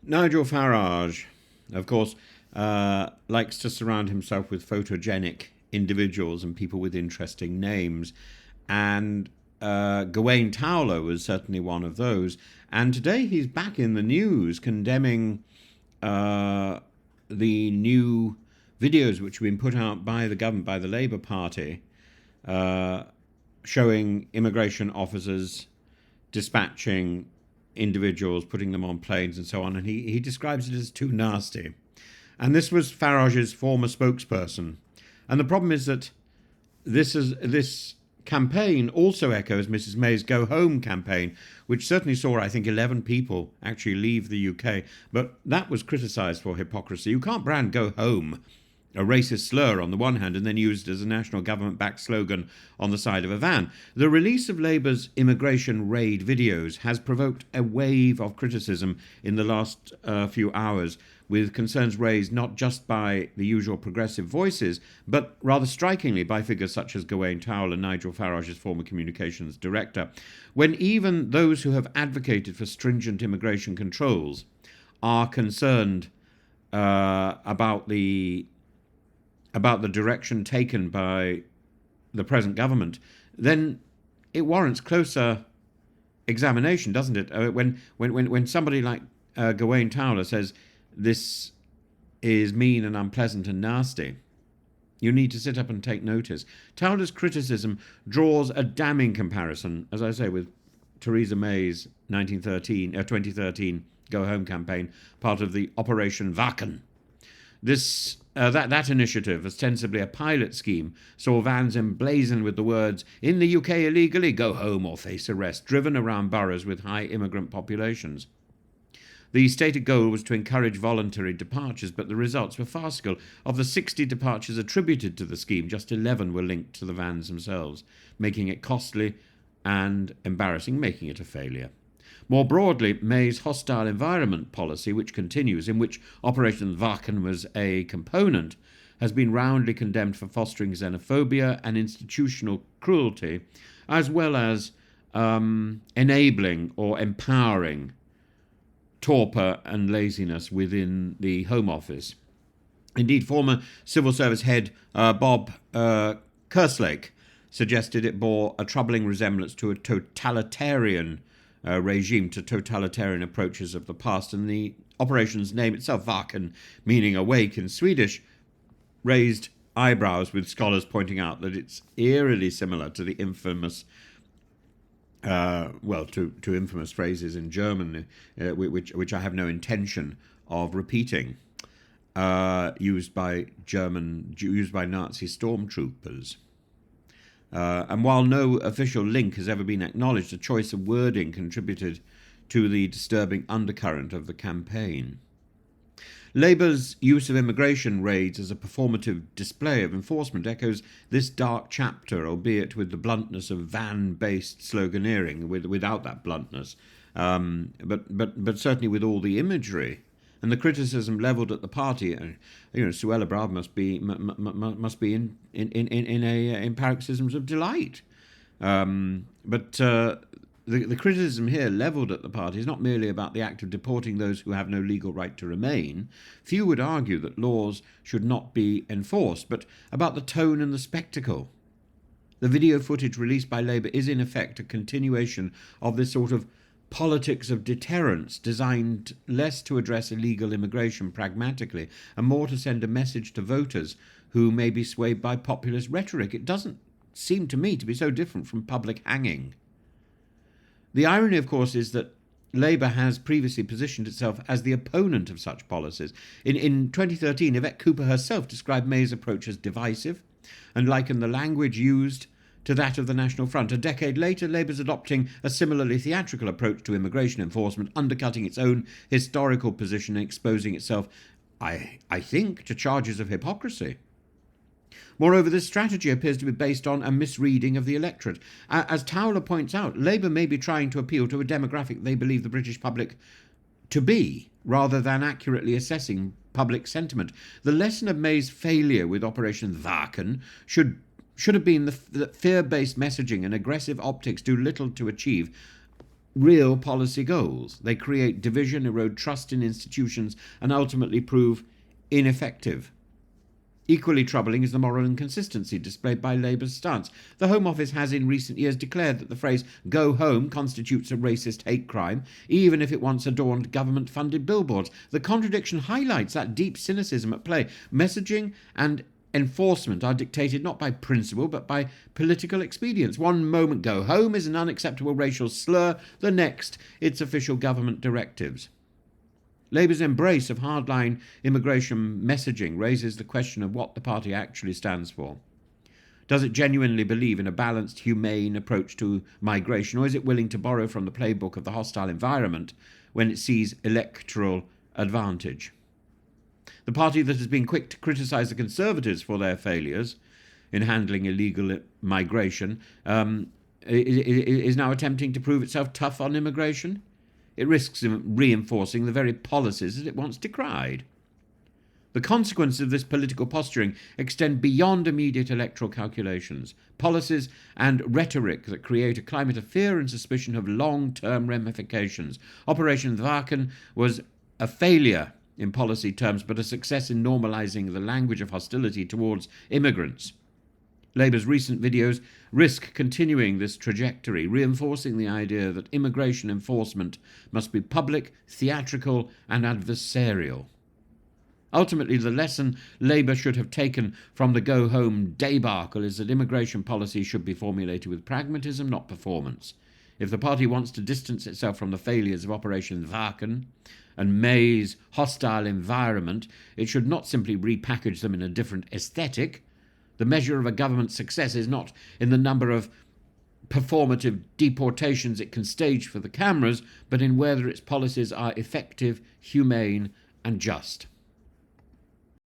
Nigel Farage, of course, likes to surround himself with photogenic individuals and people with interesting names. And Gawain Towler was certainly one of those. And today he's back in the news condemning the new videos which have been put out by the government, by the Labour Party, uh, showing immigration officers dispatching individuals, putting them on planes and so on. And he describes it as too nasty. And this was Farage's former spokesperson. And the problem is that this campaign also echoes Mrs May's Go Home campaign, which certainly saw, I think, 11 people actually leave the UK. But that was criticised for hypocrisy. You can't brand Go Home a racist slur on the one hand and then used as a national government-backed slogan on the side of a van. The release of Labour's immigration raid videos has provoked a wave of criticism in the last few hours, with concerns raised not just by the usual progressive voices, but rather strikingly by figures such as Gawain Towler, Nigel Farage's former communications director, when even those who have advocated for stringent immigration controls are concerned about the direction taken by the present government, then it warrants closer examination, doesn't it? When somebody like Gawain Towler says this is mean and unpleasant and nasty, you need to sit up and take notice. Towler's criticism draws a damning comparison, as I say, with Theresa May's 2013 Go Home campaign, part of the Operation Wachen. That initiative, ostensibly a pilot scheme, saw vans emblazoned with the words, "In the UK illegally, go home or face arrest," driven around boroughs with high immigrant populations. The stated goal was to encourage voluntary departures, but the results were farcical. Of the 60 departures attributed to the scheme, just 11 were linked to the vans themselves, making it costly and embarrassing, making it a failure. More broadly, May's hostile environment policy, which continues, in which Operation Wachen was a component, has been roundly condemned for fostering xenophobia and institutional cruelty, as well as enabling or empowering torpor and laziness within the Home Office. Indeed, former Civil Service head Bob Kerslake suggested it bore a troubling resemblance to a totalitarian regime, to totalitarian approaches of the past, and the operation's name itself, Wachen, meaning awake in Swedish, raised eyebrows, with scholars pointing out that it's eerily similar to the infamous to infamous phrases in German, which I have no intention of repeating, used by Nazi stormtroopers. And while no official link has ever been acknowledged, a choice of wording contributed to the disturbing undercurrent of the campaign. Labour's use of immigration raids as a performative display of enforcement echoes this dark chapter, albeit with the bluntness of van-based sloganeering, without that bluntness, but certainly with all the imagery. And the criticism levelled at the party, Suella Brav must be in paroxysms of delight. The criticism here levelled at the party is not merely about the act of deporting those who have no legal right to remain. Few would argue that laws should not be enforced, but about the tone and the spectacle. The video footage released by Labour is in effect a continuation of this sort of politics of deterrence, designed less to address illegal immigration pragmatically and more to send a message to voters who may be swayed by populist rhetoric. It doesn't seem to me to be so different from public hanging. The irony, of course, is that Labour has previously positioned itself as the opponent of such policies. In 2013, Yvette Cooper herself described May's approach as divisive and likened the language used to that of the National Front. A decade later, Labour's adopting a similarly theatrical approach to immigration enforcement, undercutting its own historical position and exposing itself, I think, to charges of hypocrisy. Moreover, this strategy appears to be based on a misreading of the electorate. As Towler points out, Labour may be trying to appeal to a demographic they believe the British public to be, rather than accurately assessing public sentiment. The lesson of May's failure with Operation Wachen should have been that fear-based messaging and aggressive optics do little to achieve real policy goals. They create division, erode trust in institutions, and ultimately prove ineffective. Equally troubling is the moral inconsistency displayed by Labour's stance. The Home Office has in recent years declared that the phrase "go home" constitutes a racist hate crime, even if it once adorned government-funded billboards. The contradiction highlights that deep cynicism at play. Messaging and enforcement are dictated not by principle but by political expedience. One moment "go home" is an unacceptable racial slur, the next it's official government directives. Labour's embrace of hardline immigration messaging raises the question of what the party actually stands for. Does it genuinely believe in a balanced, humane approach to migration, or is it willing to borrow from the playbook of the hostile environment when it sees electoral advantage? The party that has been quick to criticise the Conservatives for their failures in handling illegal migration is now attempting to prove itself tough on immigration. It risks reinforcing the very policies that it once decried. The consequences of this political posturing extend beyond immediate electoral calculations. Policies and rhetoric that create a climate of fear and suspicion have long-term ramifications. Operation Wagen was a failure in policy terms, but a success in normalising the language of hostility towards immigrants. Labour's recent videos risk continuing this trajectory, reinforcing the idea that immigration enforcement must be public, theatrical, and adversarial. Ultimately, the lesson Labour should have taken from the go-home debacle is that immigration policy should be formulated with pragmatism, not performance. If the party wants to distance itself from the failures of Operation Wagen and May's hostile environment, it should not simply repackage them in a different aesthetic. The measure of a government's success is not in the number of performative deportations it can stage for the cameras, but in whether its policies are effective, humane, and just.